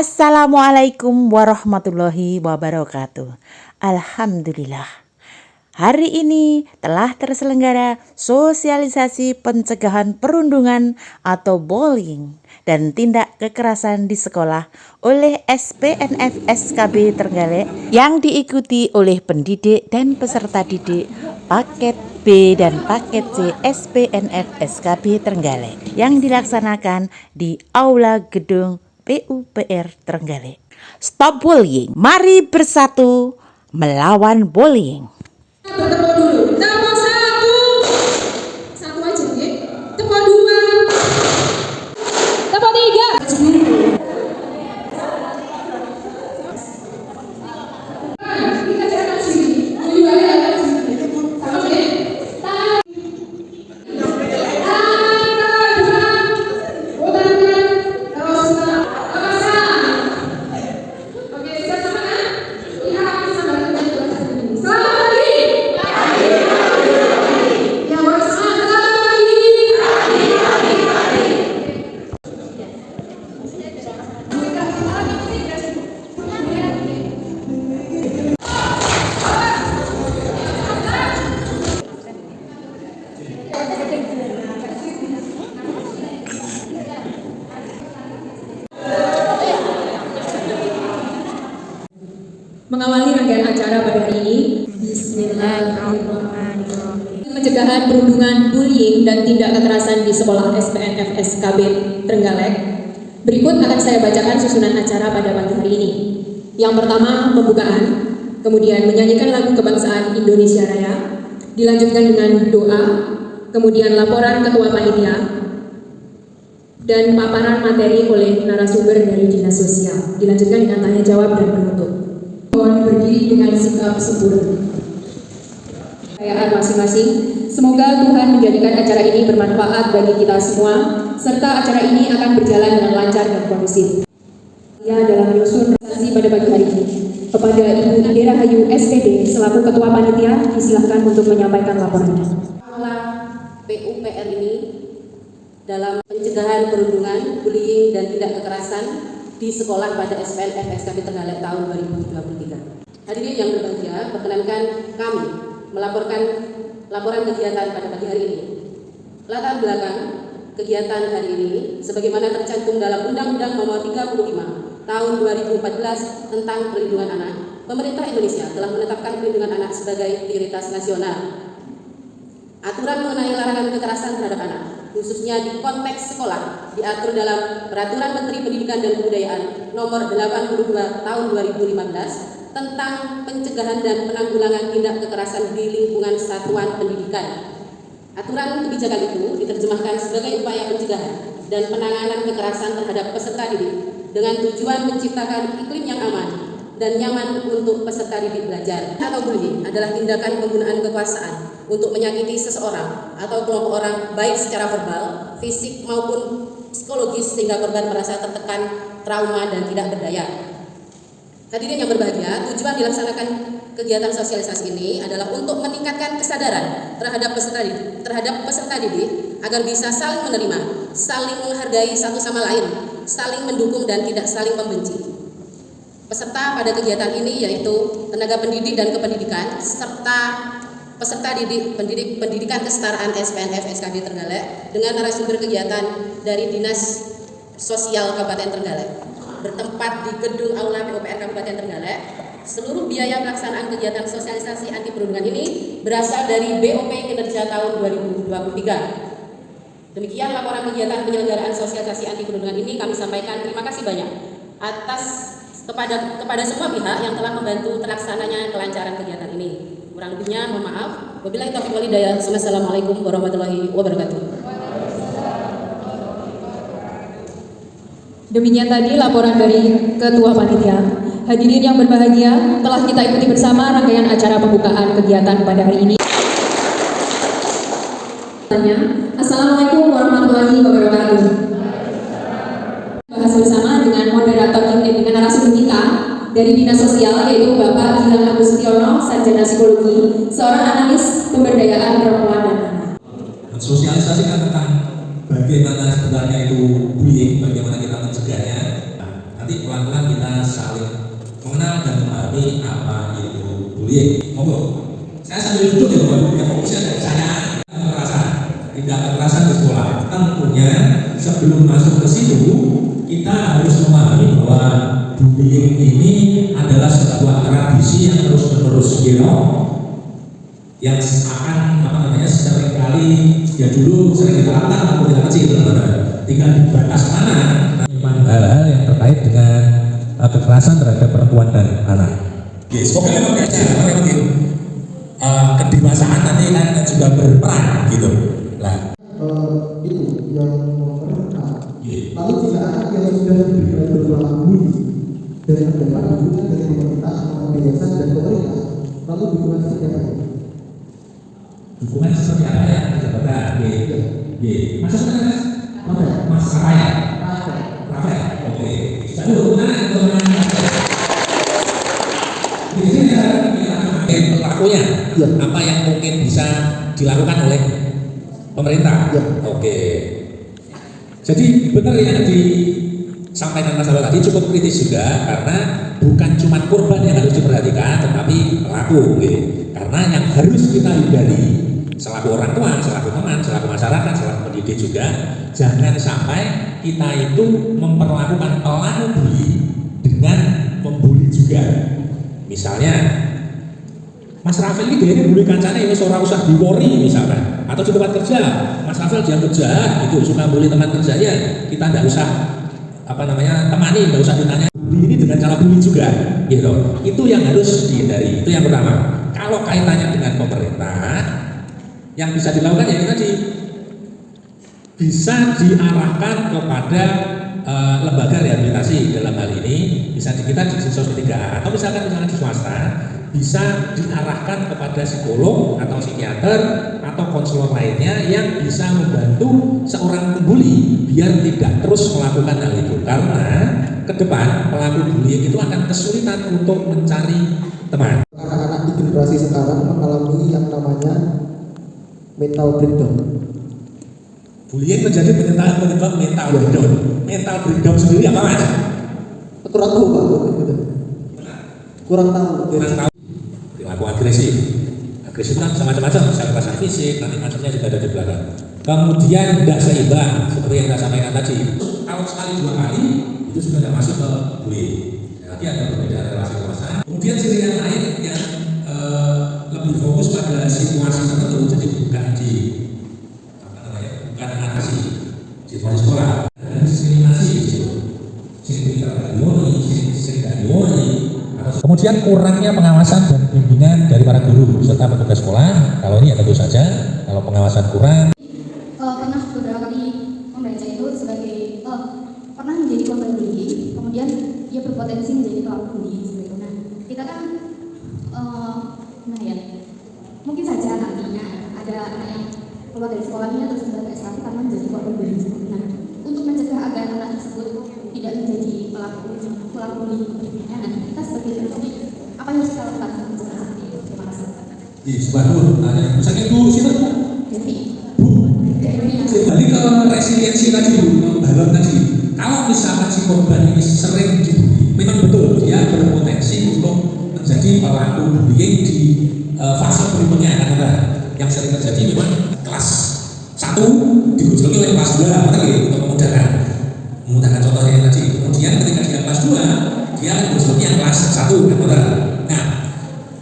Assalamualaikum warahmatullahi wabarakatuh. Alhamdulillah. Hari ini telah terselenggara sosialisasi pencegahan perundungan atau bullying dan tindak kekerasan di sekolah oleh SPNF SKB Trenggalek yang diikuti oleh pendidik dan peserta didik paket B dan paket C SPNF SKB Trenggalek yang dilaksanakan di Aula Gedung PUPR Trenggalek. Stop bullying. Mari bersatu melawan bullying. Bertepuk dulu. Tepuk satu. Satu aja ya. Tepuk dua. Tepuk tiga. Kita jalan sini. Dua jalan sini. Oke. Mengawali rangkaian acara pada hari ini, Bismillahirrahmanirrahim. Pencegahan perundungan, bullying dan tindak kekerasan di sekolah SPNF SKB Trenggalek. Berikut akan saya bacakan susunan acara pada pagi hari ini. Yang pertama, pembukaan, kemudian menyanyikan lagu kebangsaan Indonesia Raya, dilanjutkan dengan doa, kemudian laporan ketua panitia, dan paparan materi oleh narasumber dari Dinas Sosial. Dilanjutkan dengan tanya jawab dan penutup. Mohon berdiri dengan sikap sempurna. Kekayaan masing-masing. Semoga Tuhan menjadikan acara ini bermanfaat bagi kita semua, serta acara ini akan berjalan dengan lancar dan kondusif. Ya, dalam menyusun presentasi pada pagi hari ini, kepada Ibu Indera Hayu SPD selaku Ketua Panitia, disilahkan untuk menyampaikan laporannya. PUPR ini dalam pencegahan perundungan, bullying dan tindak kekerasan di sekolah pada SPNF SKB Trenggalek tahun 2023. Hadirin yang berbahagia, perkenankan kami melaporkan laporan kegiatan pada pagi hari ini. Latar belakang kegiatan hari ini sebagaimana tercantum dalam Undang-Undang Nomor 35 Tahun 2014 tentang Perlindungan Anak. Pemerintah Indonesia telah menetapkan perlindungan anak sebagai prioritas nasional. Aturan mengenai larangan kekerasan terhadap anak, khususnya di konteks sekolah, diatur dalam Peraturan Menteri Pendidikan dan Kebudayaan Nomor 82 Tahun 2015 tentang pencegahan dan penanggulangan tindak kekerasan di lingkungan satuan pendidikan. Aturan kebijakan itu diterjemahkan sebagai upaya pencegahan dan penanganan kekerasan terhadap peserta didik dengan tujuan menciptakan iklim yang aman dan nyaman untuk peserta didik belajar. Atau bullying adalah tindakan penggunaan kekuasaan untuk menyakiti seseorang atau kelompok orang baik secara verbal, fisik maupun psikologis sehingga korban merasa tertekan, trauma dan tidak berdaya. Hadirin yang berbahagia, tujuan dilaksanakan kegiatan sosialisasi ini adalah untuk meningkatkan kesadaran terhadap peserta didik agar bisa saling menerima, saling menghargai satu sama lain, saling mendukung dan tidak saling membenci. Peserta pada kegiatan ini yaitu tenaga pendidik dan kependidikan serta peserta didik pendidikan kesetaraan SPNF SKB Trenggalek dengan narasumber kegiatan dari Dinas Sosial Kabupaten Trenggalek bertempat di gedung Aula PUPR Kabupaten Trenggalek. Seluruh biaya pelaksanaan kegiatan sosialisasi anti perundungan ini berasal dari BOP kinerja tahun 2023. Demikian laporan kegiatan penyelenggaraan sosialisasi anti perundungan ini kami sampaikan. Terima kasih banyak kepada semua pihak yang telah membantu terlaksananya kelancaran kegiatan ini. Kurang lebihnya mohon maaf. Wabillahi taufiq wal hidayah. Wassalamualaikum warahmatullahi wabarakatuh. Demikian tadi laporan dari Ketua Panitia. Hadirin yang berbahagia, telah kita ikuti bersama rangkaian acara pembukaan kegiatan pada hari ini. Assalamualaikum warahmatullahi wabarakatuh. Bahas bersama dengan moderator dengan narasumber kita dari Dinas Sosial, yaitu Bapak Gilang Agustiono, Sarjana Psikologi, seorang analis pemberdayaan perempuan dan anak. Sosialisasikan tentang bagaimana sebenarnya itu bullying, bagaimana kita mencegahnya. Nanti pelan-pelan kita saling mengenal dan memahami apa itu bullying. Monggo. Saya sambil duduk ya, Bapak. Fokusnya dari saya. Tidak kekerasan di sekolah. Tentunya sebelum masuk ke situ, kita harus memahami bahwa bullying ini adalah sebuah tradisi yang terus-menerus yang akan seringkali ya dulu sering kita lakukan waktu kita kecil, tinggal di batas mana memang hal-hal yang terkait dengan kekerasan terhadap perempuan dan anak. Yes, pokoknya memang kedewasaan nanti kan juga berperan gitu. Lah, itu yang memperkenalkan. Lalu jika anak yang sudah diberikan berulang bully dari mendapat dukungan dari pemerintah, yayasan dan pemerintah, lalu dukungan seperti apa? Dukungan seperti apa ya? Mas Mas Rafael. Oke. Satu dukungan pelakunya apa yang mungkin bisa dilakukan oleh pemerintah. Oke. Jadi benar yang disampaikan Mas Abel tadi cukup kritis juga, karena bukan cuma korban yang harus diperhatikan, tetapi pelaku. Karena yang harus kita hindari selaku orang tua, selaku teman, selaku masyarakat, selaku pendidik juga, jangan sampai kita itu memperlakukan pelaku bully dengan membuli juga. Misalnya Mas Rafael ini dia bully kancane ini seorang usah diwori misalkan, atau di tempat kerja Mas Rafael dia kerja itu suka bully teman kerjanya, kita tidak usah temani, tidak usah ditanya bully ini dengan cara bully juga gitu. Itu yang harus dihindari, itu yang pertama. Kalau kaitannya dengan pemerintah, yang bisa dilakukan ya ini tadi, bisa diarahkan kepada lembaga rehabilitasi. Dalam hal ini bisa kita di Dinsos P3A, atau misalkan di swasta bisa diarahkan kepada psikolog atau psikiater atau konselor lainnya yang bisa membantu seorang pembuli biar tidak terus melakukan hal itu, karena ke depan pelaku bullying itu akan kesulitan untuk mencari teman. Anak-anak di generasi sekarang mengalami yang namanya mental breakdown. Bullying menjadi penyebab mental breakdown. Mental breakdown sendiri apa Mas? Kurang tahu Pak. Kurang tahu. Perilaku agresif. Agresif kan macam-macam, bisa kekerasan fisik, nanti macamnya juga ada di belakang. Kemudian tidak seimbang, seperti yang saya sampaikan tadi. Kalau sekali dua kali itu sudah tidak masuk ke bullying. Nanti ada perbedaan relasi kuasa. Kemudian ciri yang lain yang lebih fokus pada situasi tertentu, jadi bukan di bukan atasi di sekolah, dan diskriminasi gitu. Kemudian kurangnya pengawasan dan bimbingan dari para guru serta petugas sekolah. Kalau ini ya tentu saja, kalau pengawasan kurang. Pernah beberapa kali membaca itu sebagai pernah menjadi korban bullying, kemudian dia berpotensi menjadi pelaku bullying seperti itu. Nah, kita kan mungkin saja nantinya ada anak yang keluar dari sekolahnya terus sudah PSKP karena menjadi korban bullying. Nah, untuk mencegah agar anak tersebut tidak menjadi pelaku bullying berikutnya, nah kita sebagai pendidik apa yang harus kita lakukan untuk mencegah seperti itu? Terima kasih. Tanya, misalnya Bu, siapa Bu? Bu, kembali ke resiliensi tadi Bu, balon tadi. Kalau misalkan si korban ini sering dibully, memang betul dia berpotensi untuk menjadi pelaku bullying di fase berikutnya, karena yang sering terjadi memang kelas 1 digojloki oleh kelas 2, untuk memudahkan contohnya tadi. Kemudian ketika dia kelas 2, dia akan digojloki yang kelas 1, Nah,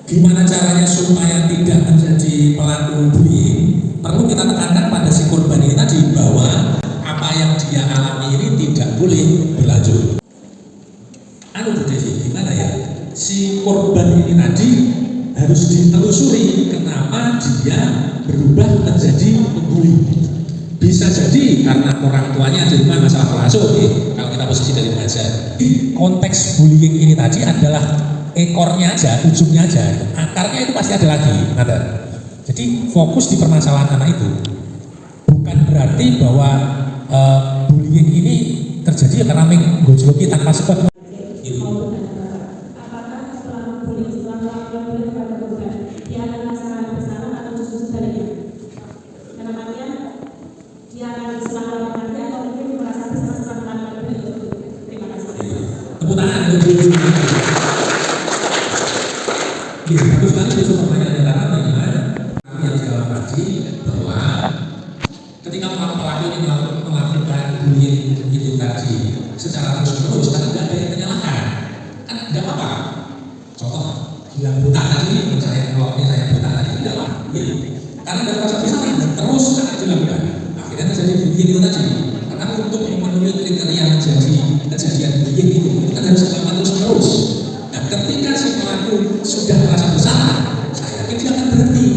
gimana caranya supaya tidak menjadi pelaku bullying? Perlu kita tekankan pada si korban ini tadi bahwa apa yang dia alami ini tidak boleh berlanjut. Bu Devi, gimana ya? Si korban ini tadi harus ditelusuri kenapa dia berubah menjadi pembuli. Bisa jadi karena orang tuanya di rumah masalah pengasuh, kalau kita posisi dari mengajar. Konteks bullying ini tadi adalah ekornya aja, ujungnya aja, akarnya itu pasti ada lagi. Jadi fokus di permasalahan anak itu. Bukan berarti bahwa bullying ini terjadi karena menggojloki tanpa sebab. tangan ya, bagus sekali itu pertanyaannya karena bagaimana yang dalam kaji bahwa ketika pelaku ini melakukan bullying itu tadi secara terus-menerus karena tidak ada yang menyalahkan kan tidak apa-apa. Contoh bilang buta tadi, saya kalau saya buta tadi tidak apa ya. Karena ada rasa bersalah terus akan dilakukan akhirnya terjadi bullying itu tadi. Karena untuk memenuhi kriteria kejadian bullying itu kita harus melakukan terus-menerus. Dan ketika si pelaku sudah merasa bersalah, saya yakin dia akan berhenti.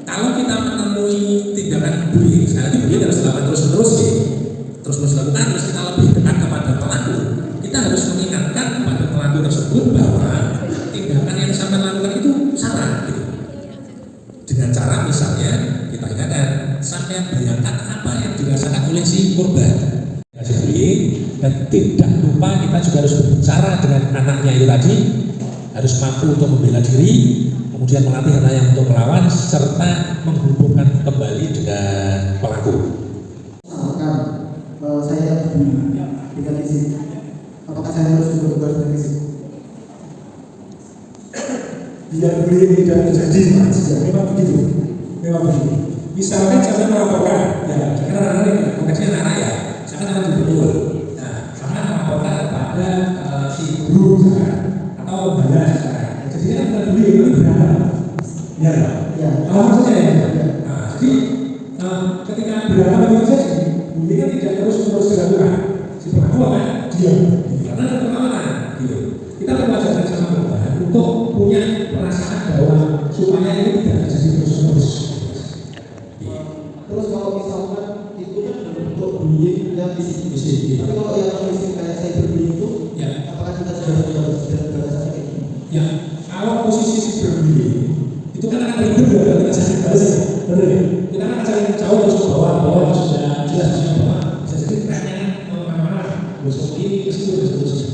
Kalau kita menemui tindakan bullying, sekali bullying harus dilakukan terus-menerus ya. Terus-menerus dilakukan, terus kita lebih dekat kepada pelaku. Kita harus mengingatkan kepada pelaku tersebut bahwa tindakan yang sampai lakukan itu salah. Gitu. Dengan cara misalnya kita ingatkan, sampai bayangkan apa yang dirasakan oleh si korban. Bullying dan tidak lupa kita juga harus berbicara dengan anaknya itu tadi, harus mampu untuk membela diri, kemudian melatih anaknya untuk melawan serta menghubungkan kembali dengan pelaku. Misalkan saya dengan fisik, apakah saya harus juga dengan fisik? Biar bullying tidak terjadi, memang begitu. Misalkan jangan melaporkan, ya, karena anak-anak kecil anak ya, jangan anak betul. Nah, jangan melaporkan kepada si guru misalkan, atau balas misalkan. Jadi kan bukan bullying, itu berapa? Ya, maksudnya ya. Nah, jadi ketika berapa itu saja, bullying kan tidak terus dilakukan. Si pelaku akan diam, karena ada perlawanan, gitu. Kita mengajarkan sama korban untuk punya perasaan bahwa supaya ini tidak terjadi terus-menerus. Terus kalau misalkan itu kan bentuk bullying yang fisik, tapi kalau yang fisik kayak cyberbullying itu, ya. apakah kita sudah berdasarkan kayak gini? Ya, kalau posisi cyberbullying itu kan akan ribet ya ketika saya balas, benar ya? Kita kan akan cari jauh terus ke bawah itu sudah jelas bahwa bisa jadi trennya kemana-mana, besok ini ke situ dan seterusnya.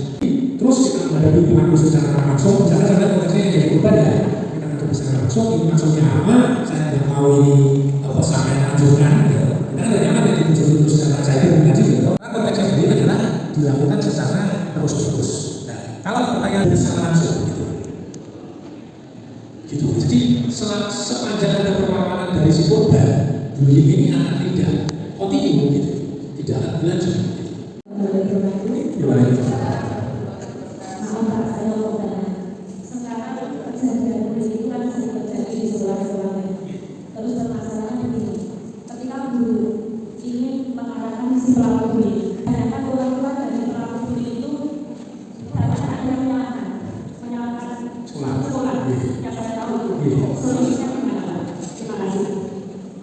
Terus kita menghadapi pelaku secara langsung, misalnya saya yang jadi korban ya, kita menghadapi secara langsung, ini maksudnya apa? Saya tidak tahu ini apa sampai lanjutkan, ya. Kita ada nyaman ya ditunjuk secara saya komunikasi gitu. Karena konteks sendiri adalah dilakukan secara terus-menerus. Nah, kalau pertanyaan secara langsung gitu. Jadi sepanjang ada perlawanan dari si korban, bullying ini akan tidak kontinu gitu, tidak akan berlanjut. Gimana itu? Terus permasalahan begini, ketika guru ingin mengarahkan si pelaku bullying, ternyata orang tua dari pelaku bullying itu ternyata ada yang menyalahkan sekolah yang saya tahu solusinya gimana? Terima kasih.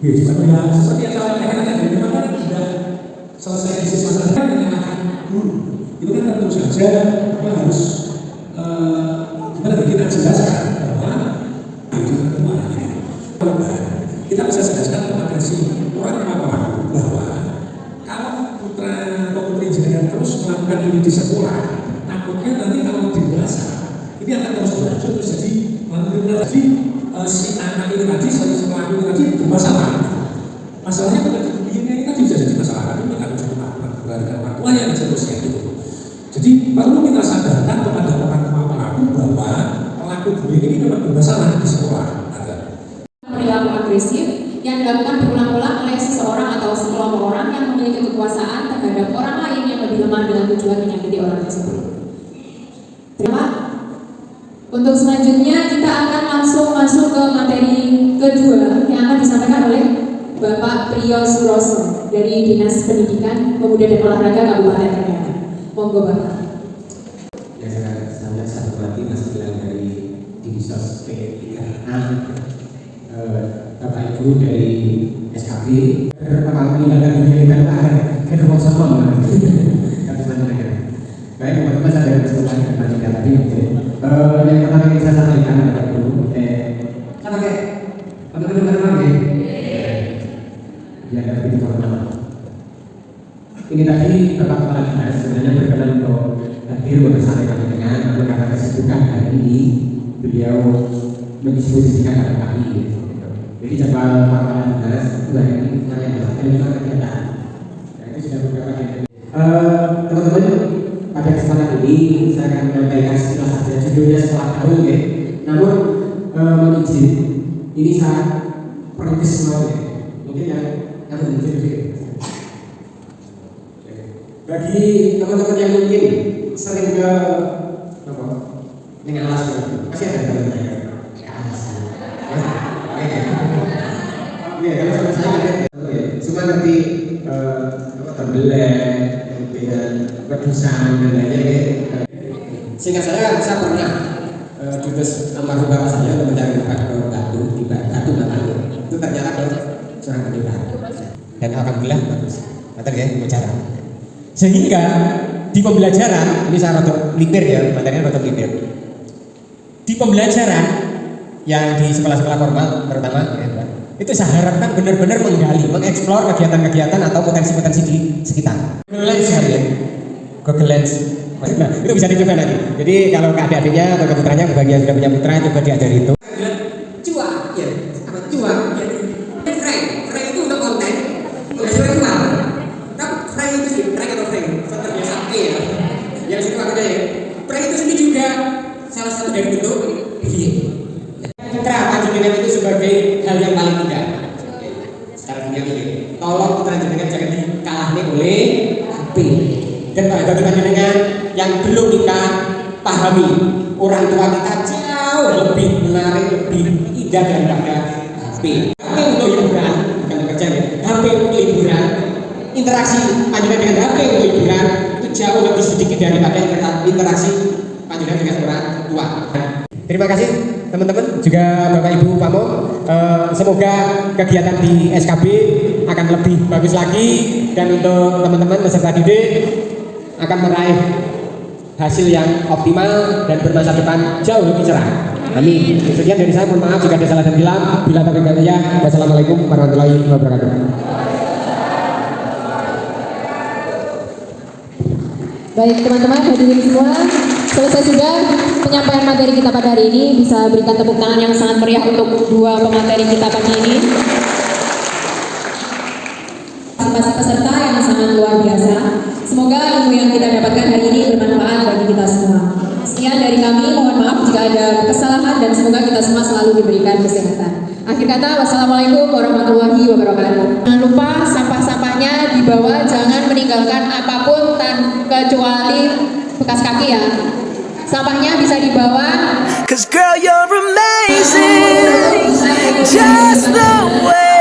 Seperti yang saya katakan tadi, memang kan sudah selesai krisis masalah kan menyalahkan guru. Itu kan tentu saja apa harus gimana kita jelaskan bahwa kita bisa jelaskan kepada si orang pelaku bahwa kalau putra atau putri jenengan terus melakukan ini di sekolah, takutnya nanti kalau di dewasa ini akan terus berlanjut terus jadi nanti si anak ini tadi, si pelaku ini tadi bermasalah. Masalahnya bukan di dunia ini tadi bisa jadi masalah lagi, bukan cuma keluarga orang tua yang seterusnya gitu. Jadi perlu kita sadarkan kepada orang tua pelaku bahwa pelaku bullying ini memang bermasalah di sekolah. Perilaku agresif yang dilakukan berulang-ulang oleh seseorang atau sekelompok orang yang memiliki kekuasaan terhadap orang lain yang lebih lemah dengan tujuan menyakiti orang tersebut. Terima. Untuk selanjutnya kita akan langsung masuk ke materi kedua yang akan disampaikan oleh Bapak Priyo Suroso dari Dinas Pendidikan, Pemuda dan Olahraga Kabupaten Trenggalek. Monggo Bapak. Ya, saya satu lagi masih bilang dari Divisos P3A. Bapak Ibu dari SKB, pertama kali ada kegiatan ada kedua sama baik teman-teman saya dari kesempatan kembali tadi yang pertama yang saya sampaikan Bapak Ibu sama kayak teman-teman lagi ya dari informal ini tadi Bapak Kepala Dinas sebenarnya berkenan untuk hadir bersama dengan karena kesibukan hari ini beliau mendisposisikan pada kami. Jadi jadwal Kepala Dinas itu hari ini saya yang kegiatan. Itu sudah beberapa teman-teman ini saya akan menyampaikan sekilas saja judulnya sekolah gaul ya. Namun mohon izin, ini sangat perintis banget ya. Mungkin yang izin. Bagi teman-teman yang mungkin sering ke apa? Dengan alas masih ada teman-teman ya. Iya, kalau sama saya ada. Cuma nanti terbelek, kemudian rebusan dan lainnya. Sehingga saya pernah diutus almarhum bapak saya mencari tempat ke Batu di Batu Batu. Itu ternyata ada seorang pendeta. Dan alhamdulillah bagus. Betul ya, bicara. Sehingga di pembelajaran ini saya rotok lipir ya, materinya rotok lipir. Di pembelajaran yang di sekolah-sekolah formal terutama ya, itu saya harapkan benar-benar menggali, mengeksplor kegiatan-kegiatan atau potensi-potensi di sekitar. Google Lens ya, Google Lens. Nah, itu bisa dicoba nanti. Jadi kalau ke adik-adiknya atau ke putranya, bagi yang sudah punya putra, coba diajari itu. Cuak, ya, apa cuak? Ya. Frame itu untuk konten, pembelajaran luar. Tapi frame itu sih, frame atau frame, terbiasa ya. Yang situ ada ya. Frame itu sendiri juga salah satu dari bentuk video. Putra panjenengan itu sebagai hal yang paling mudah. Secara dunia ini, tolong putra panjenengan jangan dikalahkan oleh HP. Dan bagi panjenengan yang belum nikah, pahami orang tua kita jauh lebih menarik, lebih indah daripada HP. HP untuk hiburan, bukan bekerja ya. HP untuk hiburan, interaksi panjenengan dengan HP untuk hiburan itu jauh lebih sedikit daripada interaksi panjenengan dengan orang tua. Terima kasih teman-teman, juga Bapak Ibu Pamo. Semoga kegiatan di SKB akan lebih bagus lagi, dan untuk teman-teman peserta didik akan meraih hasil yang optimal dan bermasa depan jauh lebih cerah. Amin. Sekian dari saya, mohon maaf jika ada salah dan hilang. Bila taufiq wal hidayah. Wassalamualaikum warahmatullahi wabarakatuh. Baik teman-teman, hadirin semua, selesai sudah penyampaian materi kita pada hari ini. Bisa berikan tepuk tangan yang sangat meriah untuk dua pemateri kita pagi ini. Partisipasi peserta yang sangat luar biasa. Semoga ilmu yang kita dapatkan hari ini bermanfaat bagi kita semua. Sekian dari kami, mohon maaf jika ada kesalahan dan semoga kita semua selalu diberikan kesehatan. Akhir kata, wassalamualaikum warahmatullahi wabarakatuh. Jangan lupa sampah-sampahnya dibawa, jangan meninggalkan apapun kecuali bekas kaki ya. Sampahnya bisa dibawa. 'Cause girl, you're amazing, just the way